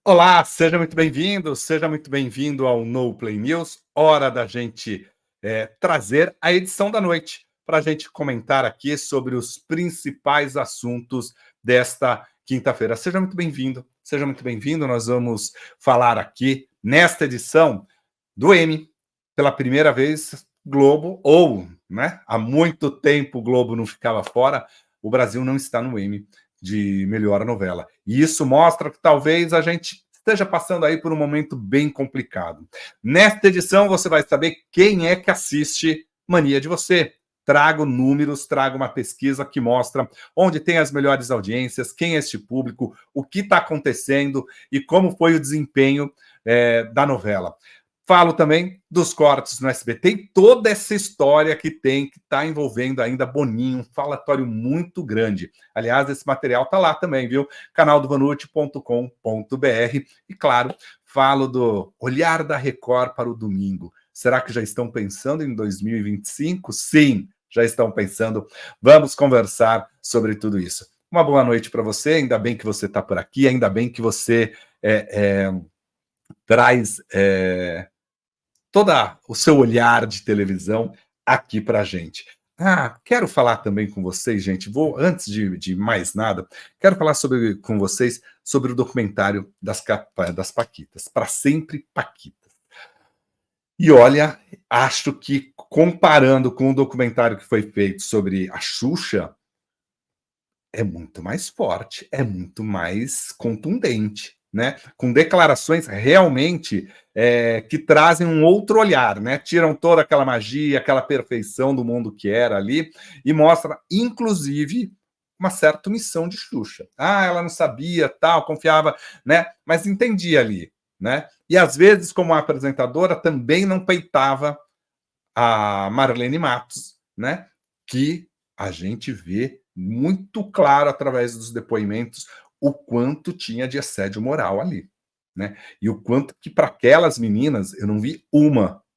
Olá, seja muito bem-vindo ao No Play News. Hora da gente trazer a edição da noite para a gente comentar aqui sobre os principais assuntos desta quinta-feira. Seja muito bem-vindo, seja muito bem-vindo. Nós vamos falar aqui nesta edição do Emmy, pela primeira vez, Globo, ou, né, há muito tempo o Globo não ficava fora, o Brasil não está no Emmy de melhor novela. E isso mostra que talvez a gente esteja passando aí por um momento bem complicado. Nesta edição você vai saber quem é que assiste Mania de Você. Trago números, trago uma pesquisa que mostra onde tem as melhores audiências, quem é este público, o que está acontecendo e como foi o desempenho da novela. Falo também dos cortes no SBT e toda essa história que está envolvendo ainda Boninho, um falatório muito grande. Aliás, esse material está lá também, viu? Canal do Vanucci.com.br. E, claro, falo do olhar da Record para o domingo. Será que já estão pensando em 2025? Sim, já estão pensando. Vamos conversar sobre tudo isso. Uma boa noite para você, ainda bem que você está por aqui, ainda bem que você traz todo o seu olhar de televisão aqui para a gente. Quero falar também com vocês, gente. Antes de mais nada, quero falar com vocês sobre o documentário das Paquitas, Para Sempre Paquitas. E olha, acho que comparando com o documentário que foi feito sobre a Xuxa, é muito mais forte, é muito mais contundente, né? Com declarações realmente que trazem um outro olhar, né? Tiram toda aquela magia, aquela perfeição do mundo que era ali e mostra, inclusive, uma certa omissão de Xuxa. Ela não sabia, tal, confiava, né? Mas entendia ali, né? E às vezes, como apresentadora, também não peitava a Marlene Matos, né? Que a gente vê muito claro através dos depoimentos o quanto tinha de assédio moral ali, né? E o quanto que para aquelas meninas eu não vi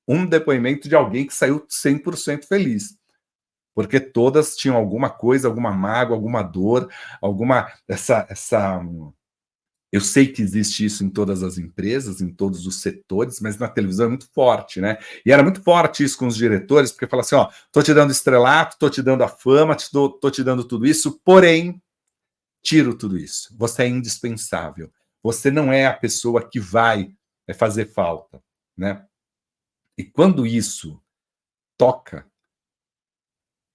um depoimento de alguém que saiu 100% feliz, porque todas tinham alguma coisa, alguma mágoa, alguma dor, alguma essa eu sei que existe isso em todas as empresas, em todos os setores, mas na televisão é muito forte, né? E era muito forte isso com os diretores, porque fala assim, ó, tô te dando estrelato, tô te dando a fama, tô te dando tudo isso, porém, tiro tudo isso. Você é indispensável. Você não é a pessoa que vai fazer falta, né? E quando isso toca,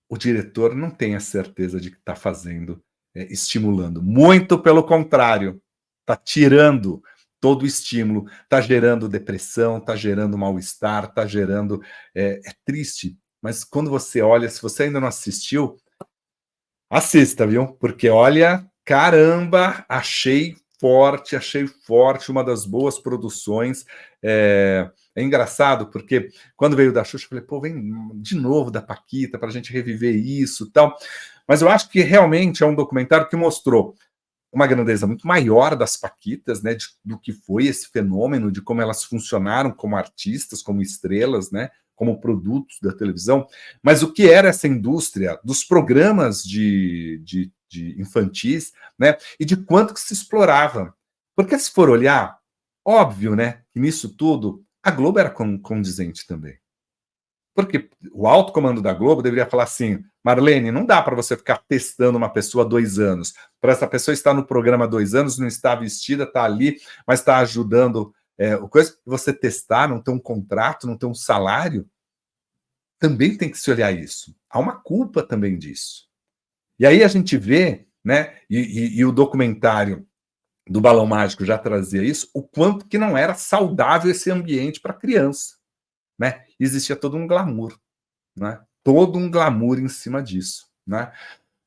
o diretor não tem a certeza de que está fazendo, estimulando. Muito pelo contrário, está tirando todo o estímulo, está gerando depressão, está gerando mal-estar, está gerando. É triste, mas quando você olha, se você ainda não assistiu, assista, viu? Porque olha, caramba, achei forte, uma das boas produções. É engraçado, porque quando veio da Xuxa, eu falei, pô, vem de novo da Paquita para a gente reviver isso e tal. Mas eu acho que realmente é um documentário que mostrou uma grandeza muito maior das Paquitas, né, do que foi esse fenômeno, de como elas funcionaram como artistas, como estrelas, né, como produtos da televisão, mas o que era essa indústria dos programas de infantis, né, e de quanto que se explorava. Porque se for olhar, óbvio, né, que nisso tudo a Globo era condizente também. Porque o alto comando da Globo deveria falar assim, Marlene, não dá para você ficar testando uma pessoa há 2 anos. Para essa pessoa estar no programa há 2 anos, não está vestida, está ali, mas está ajudando o coisa. Você testar, não ter um contrato, não ter um salário, também tem que se olhar isso. Há uma culpa também disso. E aí a gente vê, né, e o documentário do Balão Mágico já trazia isso, o quanto que não era saudável esse ambiente para criança, né? Existia todo um glamour, né? Todo um glamour em cima disso, né? A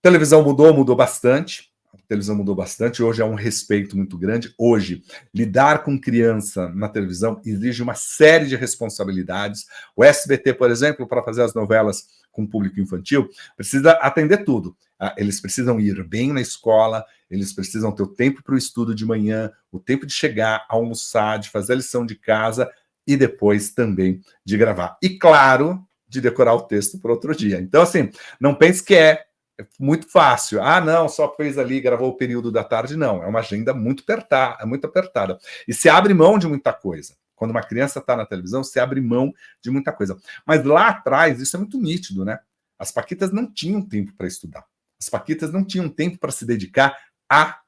televisão mudou bastante. A televisão mudou bastante. Hoje é um respeito muito grande. Hoje, lidar com criança na televisão exige uma série de responsabilidades. O SBT, por exemplo, para fazer as novelas com público infantil, precisa atender tudo. Eles precisam ir bem na escola, eles precisam ter o tempo para o estudo de manhã, o tempo de chegar, almoçar, de fazer a lição de casa e depois também de gravar. E, claro, de decorar o texto para outro dia. Então, assim, não pense que é É muito fácil. Ah, não, só fez ali, gravou o período da tarde. Não, é uma agenda muito apertada. E se abre mão de muita coisa. Quando uma criança está na televisão, se abre mão de muita coisa. Mas lá atrás, isso é muito nítido, né? As paquitas não tinham tempo para estudar. As paquitas não tinham tempo para se dedicar à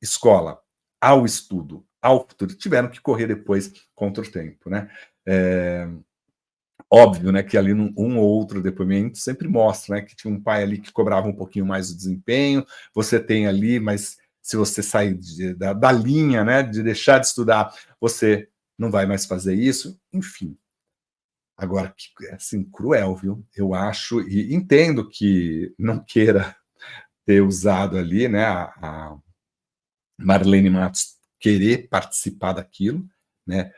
escola, ao estudo, ao futuro. Tiveram que correr depois contra o tempo, né? Óbvio, né, que ali um ou outro depoimento sempre mostra, né, que tinha um pai ali que cobrava um pouquinho mais o desempenho, você tem ali, mas se você sair da linha, né, de deixar de estudar, você não vai mais fazer isso, enfim. Agora, assim, cruel, viu? Eu acho, e entendo que não queira ter usado ali, né, a Marlene Matos querer participar daquilo, né,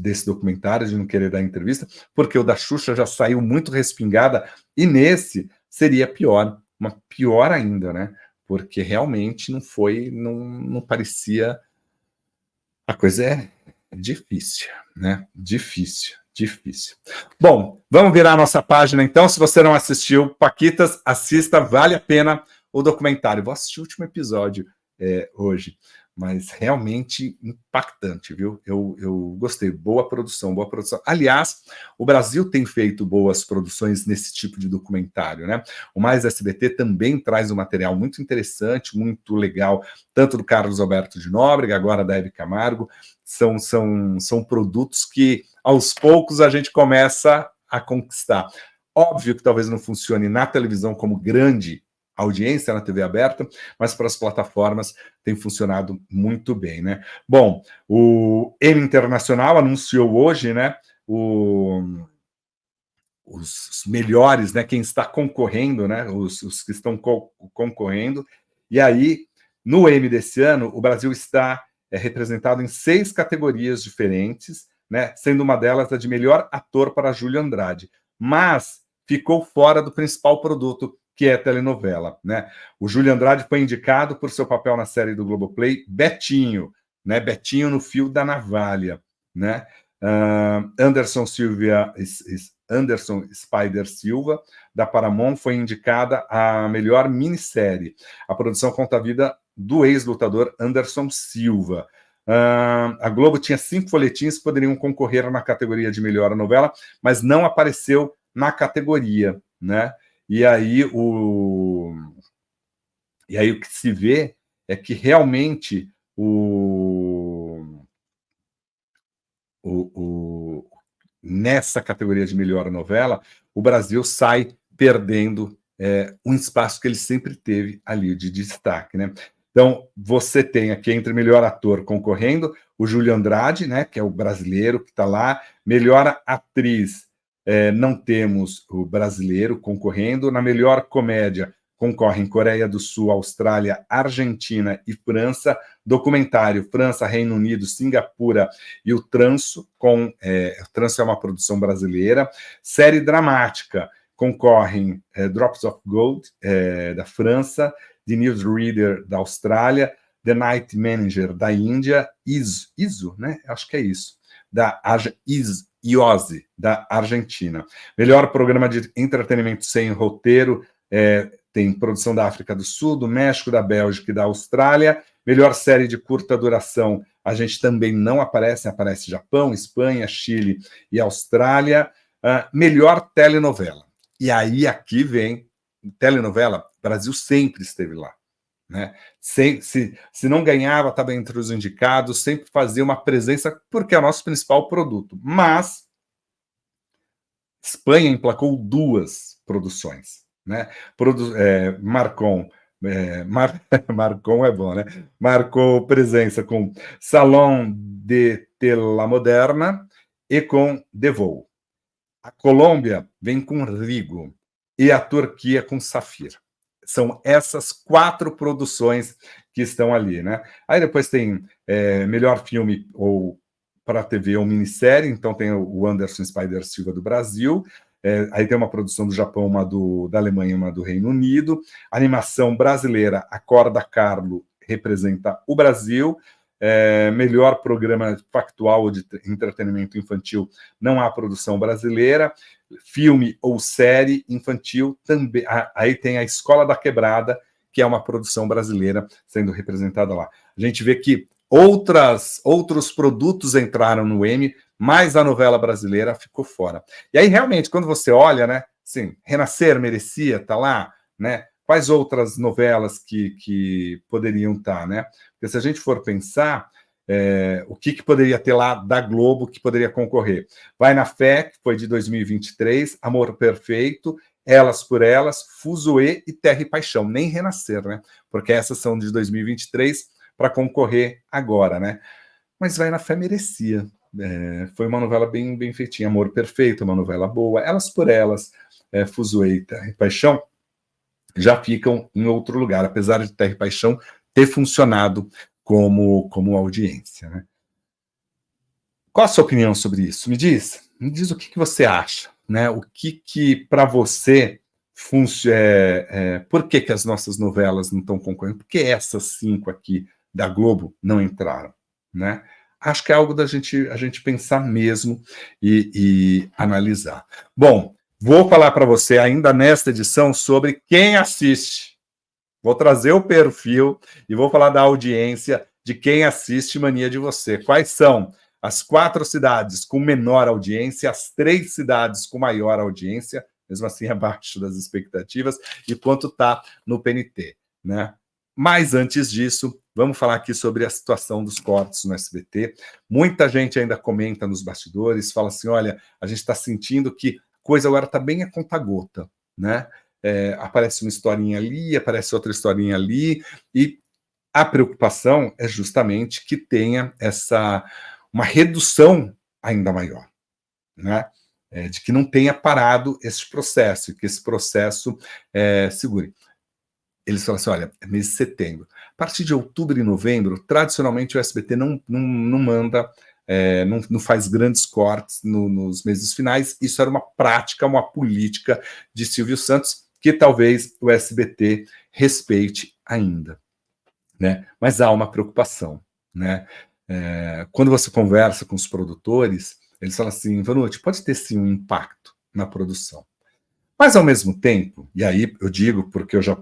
desse documentário, de não querer dar entrevista, porque o da Xuxa já saiu muito respingada, e nesse seria pior, mas pior ainda, né, porque realmente não parecia, a coisa é difícil, né, difícil. Bom, vamos virar a nossa página então, se você não assistiu, Paquitas, assista, vale a pena o documentário. Vou assistir o último episódio hoje, mas realmente impactante, viu? Eu gostei, boa produção. Aliás, o Brasil tem feito boas produções nesse tipo de documentário, né? O Mais SBT também traz um material muito interessante, muito legal, tanto do Carlos Alberto de Nóbrega, agora da Hebe Camargo. São produtos que, aos poucos, a gente começa a conquistar. Óbvio que talvez não funcione na televisão como grande audiência na TV aberta, mas para as plataformas tem funcionado muito bem, né? Bom, o Emmy Internacional anunciou hoje, né, os melhores, né, quem está concorrendo, né, os que estão concorrendo, e aí, no Emmy desse ano, o Brasil está representado em 6 categorias diferentes, né, sendo uma delas a de melhor ator para Júlio Andrade, mas ficou fora do principal produto, que é a telenovela, né? O Júlio Andrade foi indicado por seu papel na série do Globoplay, Betinho, né? Betinho no Fio da Navalha, né? Anderson Spider Silva, da Paramount, foi indicada a melhor minissérie. A produção conta a vida do ex-lutador Anderson Silva. A Globo tinha 5 folhetins que poderiam concorrer na categoria de melhor novela, mas não apareceu na categoria, né? E aí o que se vê é que realmente nessa categoria de melhor novela, o Brasil sai perdendo um espaço que ele sempre teve ali de destaque, né? Então, você tem aqui entre melhor ator concorrendo o Júlio Andrade, né, que é o brasileiro que está lá, melhor atriz, não temos o brasileiro concorrendo, na melhor comédia concorrem Coreia do Sul, Austrália, Argentina e França, documentário França, Reino Unido, Singapura e o Tranço, o Tranço é uma produção brasileira, série dramática, concorrem Drops of Gold, da França, The Newsreader, da Austrália, The Night Manager, da Índia, ISO, né? Acho que é isso, IOSE, da Argentina. Melhor programa de entretenimento sem roteiro, tem produção da África do Sul, do México, da Bélgica e da Austrália. Melhor série de curta duração, a gente também não aparece Japão, Espanha, Chile e Austrália. Melhor telenovela. E aí aqui vem telenovela, o Brasil sempre esteve lá, né? Se não ganhava, estava entre os indicados, sempre fazia uma presença, porque é o nosso principal produto. Mas Espanha emplacou 2 produções, né? Marcon é bom, né? Marcou presença com Salão de Tela Moderna e com The Voo. A Colômbia vem com Rigo e a Turquia com Safir. São essas 4 produções que estão ali, né? Aí depois tem melhor filme ou para TV ou minissérie, então tem o Anderson Spider Silva do Brasil, aí tem uma produção do Japão, uma da Alemanha, uma do Reino Unido, animação brasileira, A Corda Carlo representa o Brasil, melhor programa factual ou de entretenimento infantil, não há produção brasileira. Filme ou série infantil, também. Aí tem a Escola da Quebrada, que é uma produção brasileira sendo representada lá. A gente vê que outros produtos entraram no Emmy, mas a novela brasileira ficou fora. E aí, realmente, quando você olha, né, assim, Renascer merecia estar lá, né? Quais outras novelas que poderiam estar, né? Porque se a gente for pensar, o que poderia ter lá da Globo que poderia concorrer? Vai na Fé, que foi de 2023, Amor Perfeito, Elas por Elas, Fuzue e Terra e Paixão. Nem Renascer, né? Porque essas são de 2023 para concorrer agora, né? Mas Vai na Fé merecia. Foi uma novela bem feitinha. Amor Perfeito, uma novela boa. Elas por Elas, Fuzue e Terra e Paixão já ficam em outro lugar, apesar de Terra e Paixão ter funcionado como audiência, né? Qual a sua opinião sobre isso? Me diz o que você acha, né? O que para você por que as nossas novelas não estão concorrendo? Por que essas 5 aqui da Globo não entraram, né? Acho que é algo da a gente pensar mesmo e analisar. Bom, vou falar para você ainda nesta edição sobre quem assiste. Vou trazer o perfil e vou falar da audiência de quem assiste Mania de Você. Quais são as 4 cidades com menor audiência, as 3 cidades com maior audiência, mesmo assim abaixo das expectativas, e quanto está no PNT, né? Mas antes disso, vamos falar aqui sobre a situação dos cortes no SBT. Muita gente ainda comenta nos bastidores, fala assim, olha, a gente está sentindo que coisa agora está bem a conta-gota, né? Aparece uma historinha ali, aparece outra historinha ali, e a preocupação é justamente que tenha uma redução ainda maior, né? De que não tenha parado esse processo, que esse processo segure. Eles falam assim, olha, é mês de setembro. A partir de outubro e novembro, tradicionalmente o SBT não manda, não faz grandes cortes nos meses finais. Isso era uma prática, uma política de Silvio Santos, que talvez o SBT respeite ainda, né? Mas há uma preocupação, né? Quando você conversa com os produtores, eles falam assim, Vanucci, pode ter sim um impacto na produção. Mas, ao mesmo tempo, e aí eu digo porque eu já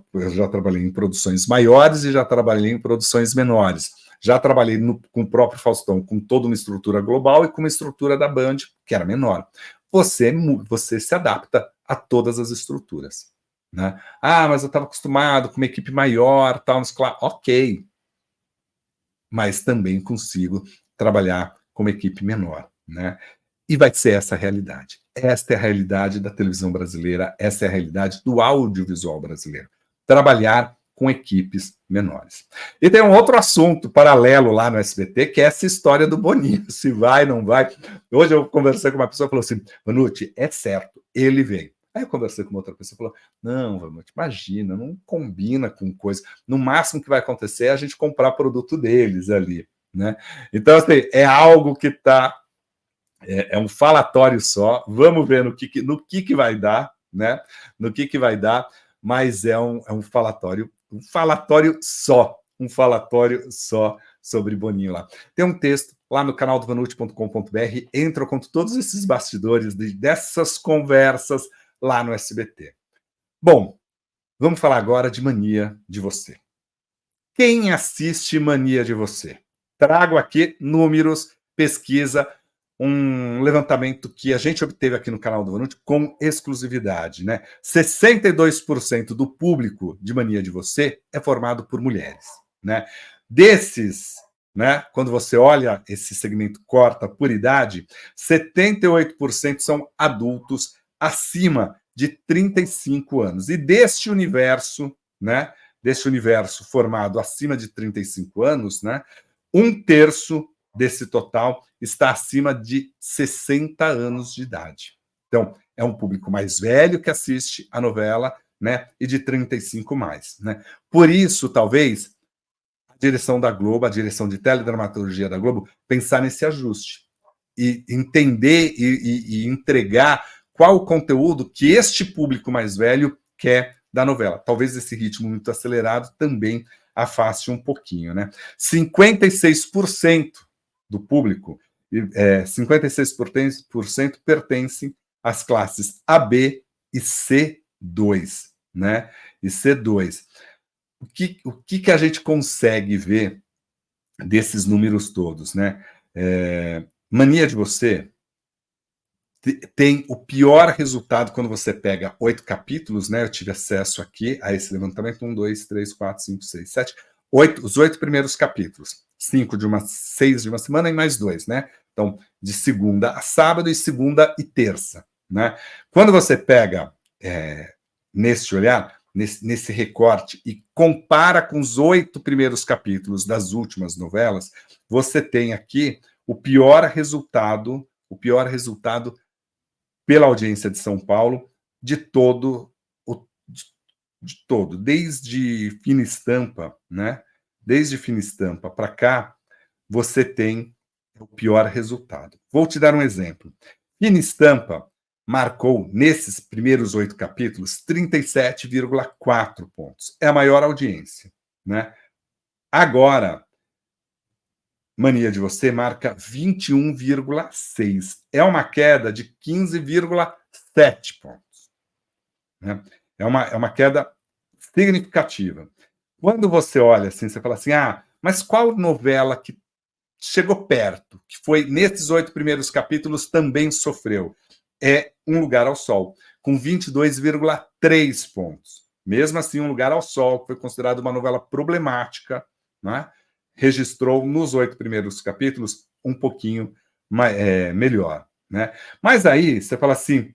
trabalhei em produções maiores e já trabalhei em produções menores. Já trabalhei com o próprio Faustão, com toda uma estrutura global e com uma estrutura da Band, que era menor. Você se adapta a todas as estruturas, né? Mas eu estava acostumado com uma equipe maior, tal, mas claro, ok. Mas também consigo trabalhar com uma equipe menor, né? E vai ser essa a realidade. Esta é a realidade da televisão brasileira, essa é a realidade do audiovisual brasileiro. Trabalhar com equipes menores. E tem um outro assunto paralelo lá no SBT, que é essa história do Boninho, se vai, não vai. Hoje eu conversei com uma pessoa que falou assim, Vanucci, é certo, ele vem. Aí eu conversei com uma outra pessoa e falou, não, Vanucci, imagina, não combina com coisa. No máximo que vai acontecer é a gente comprar produto deles ali, né? Então, assim, é algo que está um falatório só, vamos ver no que vai dar, né? No que vai dar, mas é um falatório só sobre Boninho lá. Tem um texto lá no canal do vanucci.com.br, entra com todos esses bastidores dessas conversas lá no SBT. Bom, vamos falar agora de Mania de Você. Quem assiste Mania de Você? Trago aqui números, pesquisa, um levantamento que a gente obteve aqui no canal do Vanucci com exclusividade, né? 62% do público de Mania de Você é formado por mulheres, né? Desses, né, quando você olha esse segmento corta por idade, 78% são adultos acima de 35 anos. E deste universo, né, formado acima de 35 anos, né, 1/3 desse total está acima de 60 anos de idade. Então, é um público mais velho que assiste a novela, né, e de 35 mais, né? Por isso, talvez, a direção da Globo, a direção de teledramaturgia da Globo, pensar nesse ajuste e entender e entregar qual o conteúdo que este público mais velho quer da novela. Talvez esse ritmo muito acelerado também afaste um pouquinho, né? 56% do público, 56% pertencem às classes AB e C2, né? E C2. O que a gente consegue ver desses números todos, né? Mania de Você tem o pior resultado quando você pega 8 capítulos, né? Eu tive acesso aqui a esse levantamento: 1, 2, 3, 4, 5, 6, 7, 8, os 8 primeiros capítulos. 6 de uma semana e mais 2, né? Então, de segunda a sábado e segunda e terça, né? Quando você pega nesse olhar, nesse recorte, e compara com os 8 primeiros capítulos das últimas novelas, você tem aqui o pior resultado pela audiência de São Paulo de todo, desde Fina Estampa, né? Desde Fina Estampa para cá, você tem o pior resultado. Vou te dar um exemplo. Fina Estampa marcou, nesses primeiros 8 capítulos, 37,4 pontos. É a maior audiência, né? Agora, Mania de Você marca 21,6. É uma queda de 15,7 pontos, né? É uma queda significativa. Quando você olha assim, você fala assim, mas qual novela que chegou perto, que foi nesses 8 primeiros capítulos, também sofreu? É Um Lugar ao Sol, com 22,3 pontos. Mesmo assim, Um Lugar ao Sol, que foi considerado uma novela problemática, né, registrou nos 8 primeiros capítulos um pouquinho melhor, né? Mas aí você fala assim,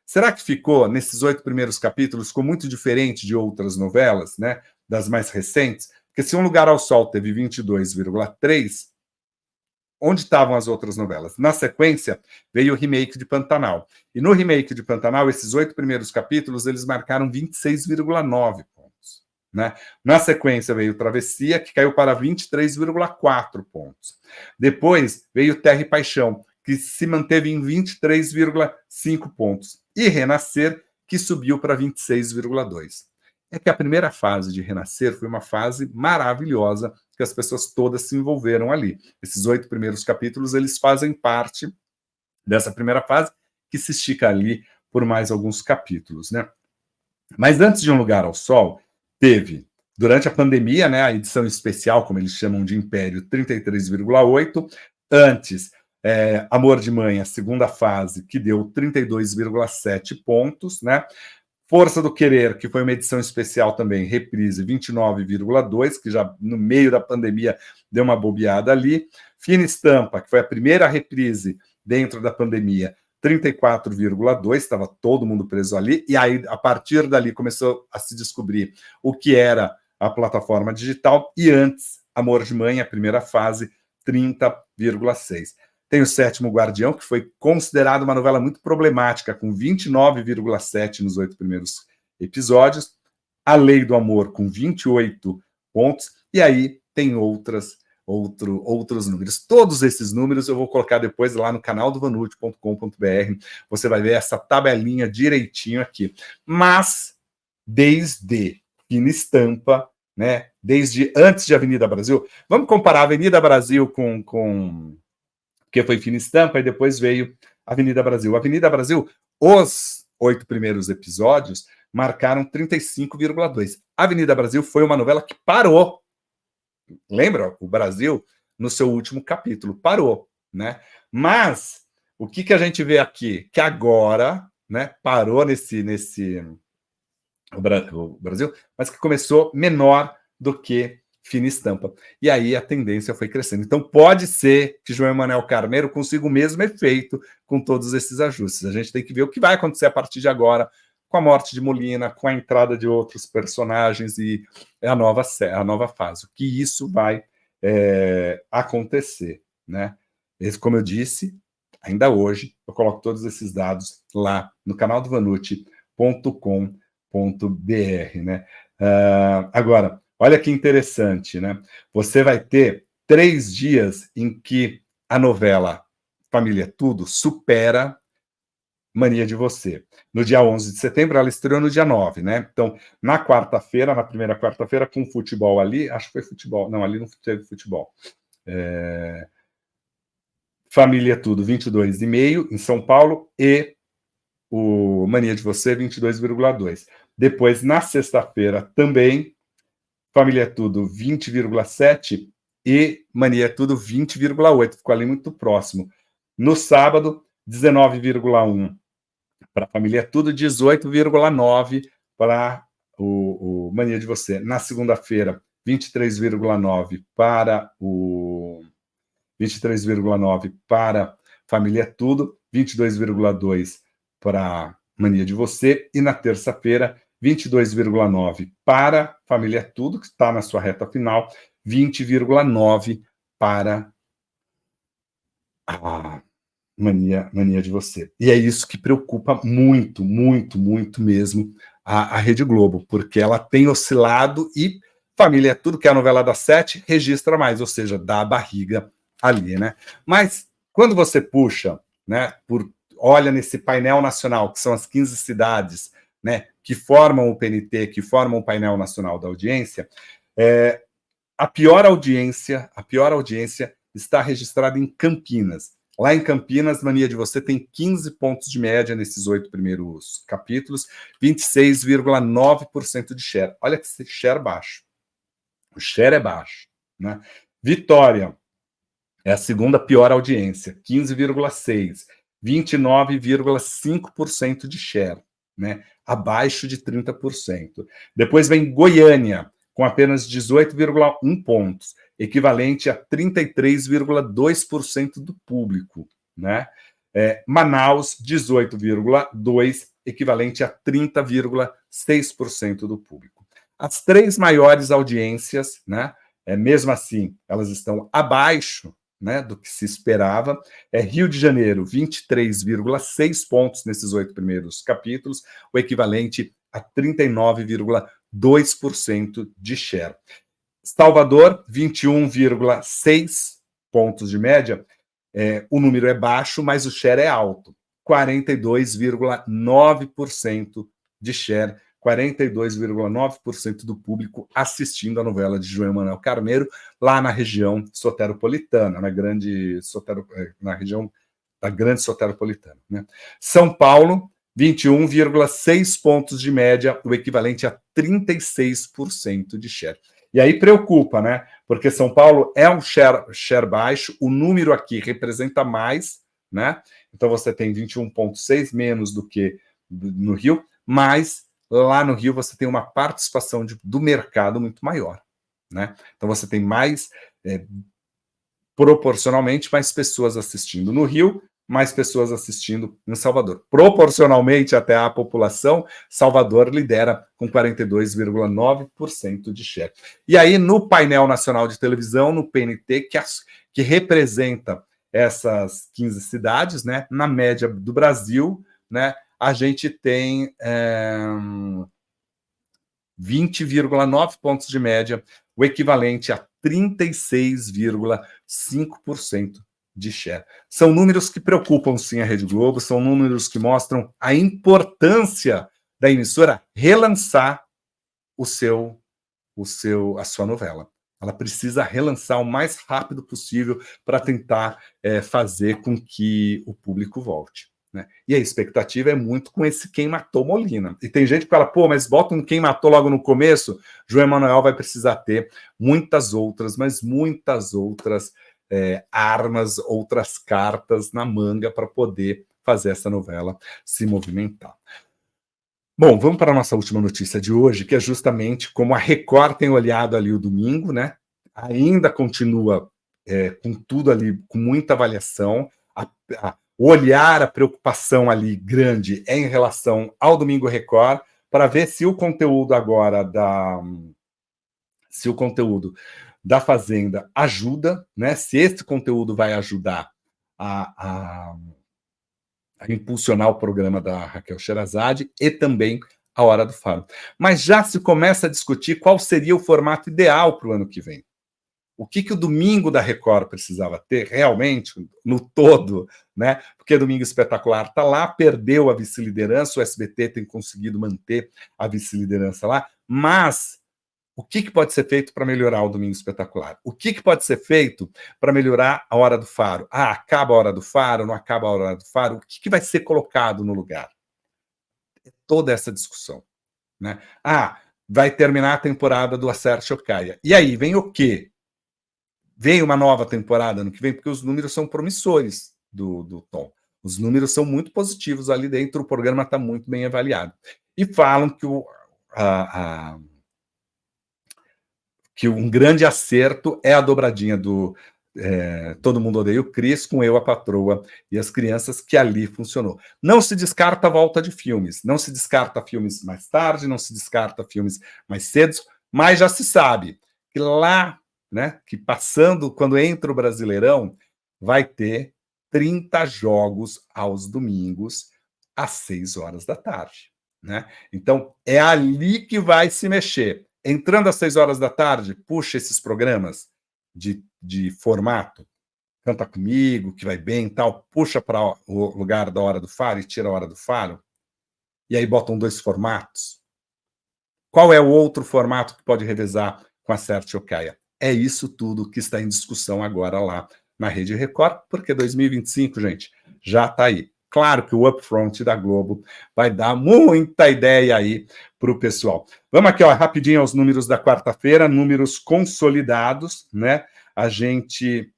será que ficou nesses 8 primeiros capítulos, ficou muito diferente de outras novelas, né, das mais recentes? Porque se Um Lugar ao Sol teve 22,3, onde estavam as outras novelas? Na sequência, veio o remake de Pantanal. E no remake de Pantanal, esses 8 primeiros capítulos, eles marcaram 26,9 pontos, né? Na sequência, veio Travessia, que caiu para 23,4 pontos. Depois, veio Terra e Paixão, que se manteve em 23,5 pontos. E Renascer, que subiu para 26,2. É que a primeira fase de Renascer foi uma fase maravilhosa, que as pessoas todas se envolveram ali. Esses 8 primeiros capítulos, eles fazem parte dessa primeira fase, que se estica ali por mais alguns capítulos, né? Mas antes de Um Lugar ao Sol, teve, durante a pandemia, né, a edição especial, como eles chamam de Império, 33,8. Antes, Amor de Mãe, a segunda fase, que deu 32,7 pontos, né? Força do Querer, que foi uma edição especial também, reprise, 29,2, que já no meio da pandemia deu uma bobeada ali. Fina Estampa, que foi a primeira reprise dentro da pandemia, 34,2, estava todo mundo preso ali, e aí, a partir dali, começou a se descobrir o que era a plataforma digital, e antes, Amor de Mãe, a primeira fase, 30,6. Tem O Sétimo Guardião, que foi considerado uma novela muito problemática, com 29,7 nos 8 primeiros episódios. A Lei do Amor, com 28 pontos. E aí tem outros números. Todos esses números eu vou colocar depois lá no canal do vanucci.com.br. Você vai ver essa tabelinha direitinho aqui. Mas, desde Fina Estampa, né, desde antes de Avenida Brasil, vamos comparar a Avenida Brasil com porque foi Fina Estampa, e depois veio Avenida Brasil. Avenida Brasil, os 8 primeiros episódios marcaram 35,2. Avenida Brasil foi uma novela que parou. Lembra? O Brasil, no seu último capítulo, parou, né? Mas o que a gente vê aqui? Que agora, né, parou o Brasil, mas que começou menor do que Fina Estampa. E aí a tendência foi crescendo. Então pode ser que João Emanuel Carneiro consiga o mesmo efeito com todos esses ajustes. A gente tem que ver o que vai acontecer a partir de agora com a morte de Molina, com a entrada de outros personagens e a nova fase. O que isso vai acontecer, né? Como eu disse, ainda hoje, eu coloco todos esses dados lá no canal do Vanucci.com.br, né? Agora, olha que interessante, né? Você vai ter 3 dias em que a novela Família é Tudo supera Mania de Você. No dia 11 de setembro, ela estreou no dia 9, né? Então, na quarta-feira, na primeira quarta-feira, com futebol ali, acho que foi futebol, não, ali não teve futebol. Família Tudo, 22,5 em São Paulo, e o Mania de Você, 22,2. Depois, na sexta-feira, também, Família Tudo, 20,7 e Mania Tudo, 20,8. Ficou ali muito próximo. No sábado, 19,1 para a Família Tudo, 18,9 para o Mania de Você. Na segunda-feira, 23,9 para o 23,9 para Família Tudo, 22,2 para Mania de Você, e na terça-feira, 22,9 para Família Tudo, que está na sua reta final, 20,9 para a Mania de Você. E é isso que preocupa muito, muito, muito mesmo a Rede Globo, porque ela tem oscilado e Família Tudo, que é a novela das 7, registra mais, ou seja, dá a barriga ali, né? Mas quando você puxa, né, olha nesse painel nacional, que são as 15 cidades, né, que formam o PNT, que formam o painel nacional da audiência, a pior audiência está registrada em Campinas. Lá em Campinas, Mania de Você tem 15 pontos de média nesses 8 primeiros capítulos, 26,9% de share. Olha que esse share baixo. O share é baixo, né? Vitória é a segunda pior audiência, 15,6%, 29,5% de share, né? Abaixo de 30%. Depois vem Goiânia, com apenas 18,1 pontos, equivalente a 33,2% do público, né? Manaus, 18,2%, equivalente a 30,6% do público. As 3 maiores audiências, né? Mesmo assim, elas estão abaixo, né, do que se esperava. Rio de Janeiro, 23,6 pontos nesses 8 primeiros capítulos, o equivalente a 39,2% de share. Salvador, 21,6 pontos de média. O número é baixo, mas o share é alto. 42,9% de share, 42,9% do público assistindo a novela de João Emanuel Carneiro, lá na região soteropolitana, na região da grande soteropolitana, né? São Paulo, 21,6 pontos de média, o equivalente a 36% de share. E aí preocupa, né? Porque São Paulo é um share baixo, o número aqui representa mais, né? Então você tem 21,6 menos do que no Rio, mas lá no Rio você tem uma participação do mercado muito maior, né? Então você tem mais, proporcionalmente, mais pessoas assistindo no Rio, mais pessoas assistindo em Salvador. Proporcionalmente até à população, Salvador lidera com 42,9% de share. E aí, no painel nacional de televisão, no PNT, que representa essas 15 cidades, né, na média do Brasil, né, a gente tem 20,9 pontos de média, o equivalente a 36,5% de share. São números que preocupam sim a Rede Globo, são números que mostram a importância da emissora relançar a sua novela. Ela precisa relançar o mais rápido possível para tentar fazer com que o público volte, né? E a expectativa é muito com esse Quem Matou Molina. E tem gente que fala, pô, mas bota um Quem Matou logo no começo, João Emanuel vai precisar ter muitas outras, mas muitas outras armas, outras cartas na manga para poder fazer essa novela se movimentar. Bom, vamos para a nossa última notícia de hoje, que é justamente como a Record tem olhado ali o domingo, né? Ainda continua com tudo ali, com muita avaliação. O olhar, a preocupação ali grande é em relação ao Domingo Record, para ver se o conteúdo agora da Fazenda ajuda, né? Se esse conteúdo vai ajudar a impulsionar o programa da Raquel Sherazade e também a Hora do Faro. Mas já se começa a discutir qual seria o formato ideal para o ano que vem. O que o domingo da Record precisava ter realmente, no todo, né? Porque Domingo Espetacular está lá, perdeu a vice-liderança, o SBT tem conseguido manter a vice-liderança lá, mas o que pode ser feito para melhorar o Domingo Espetacular? O que pode ser feito para melhorar a Hora do Faro? Ah, acaba a Hora do Faro, não acaba a Hora do Faro? O que vai ser colocado no lugar? Toda essa discussão, né? Ah, vai terminar a temporada do Acerte ou Caia. E aí, vem o quê? Vem uma nova temporada no que vem, porque os números são promissores do Tom. Os números são muito positivos ali dentro, o programa está muito bem avaliado. E falam que que um grande acerto é a dobradinha do Todo Mundo Odeia o Chris com Eu, a Patroa e as Crianças, que ali funcionou. Não se descarta a volta de filmes, não se descarta filmes mais tarde, não se descarta filmes mais cedo, mas já se sabe que lá, né, que passando, quando entra o Brasileirão, vai ter 30 jogos aos domingos, às 6 horas da tarde. Né? Então, é ali que vai se mexer. Entrando às 6 horas da tarde, puxa esses programas de formato, Canta Comigo, que vai bem e tal, puxa para o lugar da Hora do Faro e tira a Hora do Faro, e aí botam 2 formatos. Qual é o outro formato que pode revezar com a Acerte ou Caia? É isso tudo que está em discussão agora lá na Rede Record, porque 2025, gente, já está aí. Claro que o upfront da Globo vai dar muita ideia aí para o pessoal. Vamos aqui, ó, rapidinho aos números da quarta-feira, números consolidados, né? A gente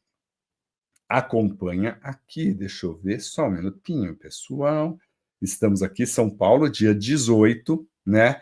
acompanha aqui, deixa eu ver só um minutinho, pessoal. Estamos aqui, São Paulo, dia 18, né?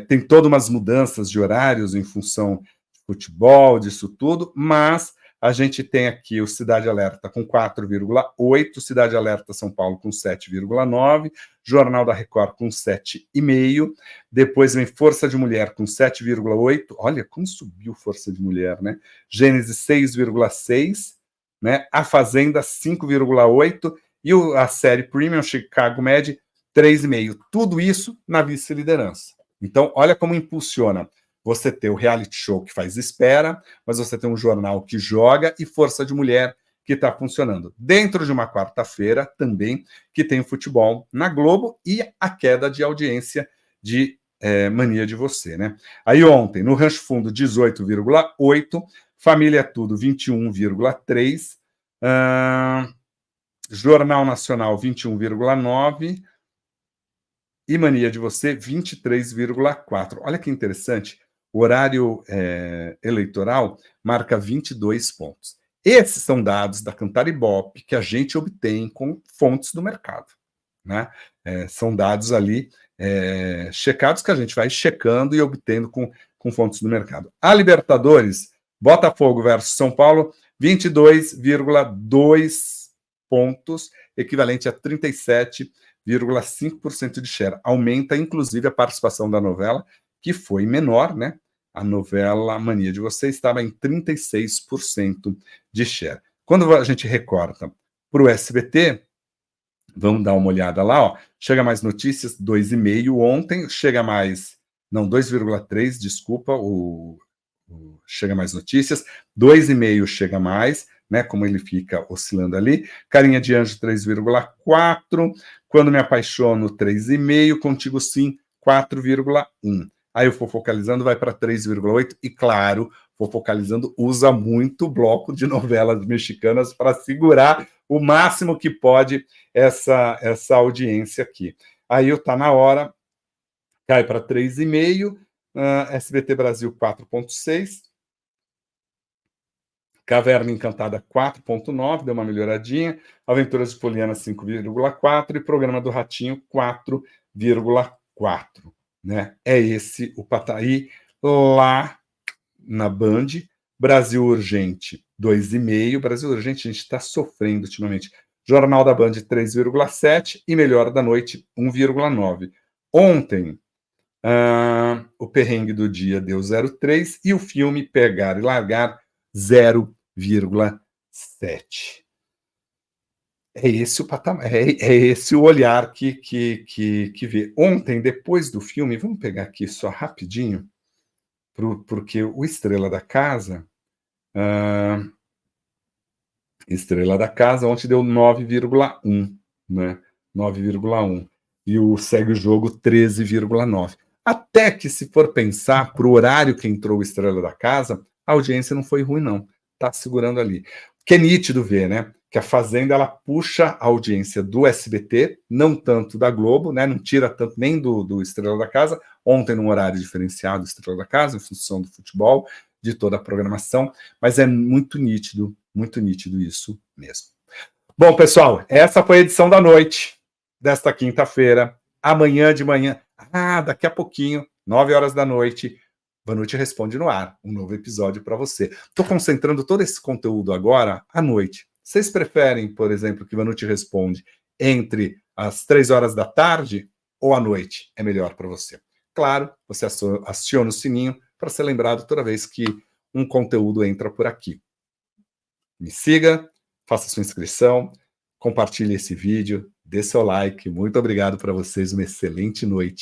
Tem todas umas mudanças de horários em função de futebol, disso tudo, mas a gente tem aqui o Cidade Alerta com 4,8, Cidade Alerta São Paulo com 7,9, Jornal da Record com 7,5, depois vem Força de Mulher com 7,8, olha como subiu Força de Mulher, né? Gênesis 6,6, né? A Fazenda 5,8 e a série Premium Chicago Med 3,5. Tudo isso na vice-liderança. Então, olha como impulsiona. Você ter o reality show que faz espera, mas você tem um jornal que joga e Força de Mulher que está funcionando. Dentro de uma quarta-feira também que tem o futebol na Globo e a queda de audiência de Mania de Você, né? Aí ontem, no Rancho Fundo, 18,8, Família Tudo, 21,3, Jornal Nacional, 21,9 e Mania de Você, 23,4. Olha que interessante, o horário eleitoral marca 22 pontos. Esses são dados da Cantar Ibope que a gente obtém com fontes do mercado. Né? São dados ali checados que a gente vai checando e obtendo com fontes do mercado. A Libertadores, Botafogo versus São Paulo, 22,2 pontos, equivalente a 37,5% de share. Aumenta, inclusive, a participação da novela, que foi menor, né? A novela Mania de Você estava em 36% de share. Quando a gente recorta para o SBT, vamos dar uma olhada lá, ó. Chega Mais Notícias, 2,5 ontem, chega mais... Não, 2,3, desculpa, o Chega Mais Notícias, 2,5 Chega Mais, né, como ele fica oscilando ali. Carinha de Anjo, 3,4. Quando Me Apaixono, 3,5. Contigo Sim, 4,1. Aí o Fofocalizando vai para 3,8. E claro, Fofocalizando usa muito bloco de novelas mexicanas para segurar o máximo que pode essa audiência aqui. Aí o Tá Na Hora cai para 3,5. SBT Brasil, 4,6. Caverna Encantada, 4,9, deu uma melhoradinha. Aventuras de Poliana, 5,4. E Programa do Ratinho, 4,4. Né? É esse o Pataí lá na Band. Brasil Urgente, 2,5. Brasil Urgente, a gente está sofrendo ultimamente. Jornal da Band, 3,7. E Melhor da Noite, 1,9. Ontem, o Perrengue do Dia deu 0,3. E o filme Pegar e Largar, 0,7. É esse o patamar, é esse o olhar que vê. Ontem, depois do filme, vamos pegar aqui só rapidinho, porque o Estrela da Casa Ah, Estrela da Casa ontem deu 9,1, né? 9,1. E o segue o jogo 13,9. Até que, se for pensar para o horário que entrou o Estrela da Casa, a audiência não foi ruim, não. Tá segurando ali. Que é nítido ver, né? Que a Fazenda ela puxa a audiência do SBT, não tanto da Globo, né? Não tira tanto nem do Estrela da Casa. Ontem, num horário diferenciado, Estrela da Casa, em função do futebol, de toda a programação, mas é muito nítido isso mesmo. Bom, pessoal, essa foi a edição da noite desta quinta-feira. Amanhã de manhã, daqui a pouquinho, 9 horas da noite, Vanucci Responde no ar, um novo episódio para você. Estou concentrando todo esse conteúdo agora à noite. Vocês preferem, por exemplo, que Vanucci Responde entre as 3 horas da tarde ou à noite? É melhor para você. Claro, você aciona o sininho para ser lembrado toda vez que um conteúdo entra por aqui. Me siga, faça sua inscrição, compartilhe esse vídeo, dê seu like. Muito obrigado para vocês, uma excelente noite.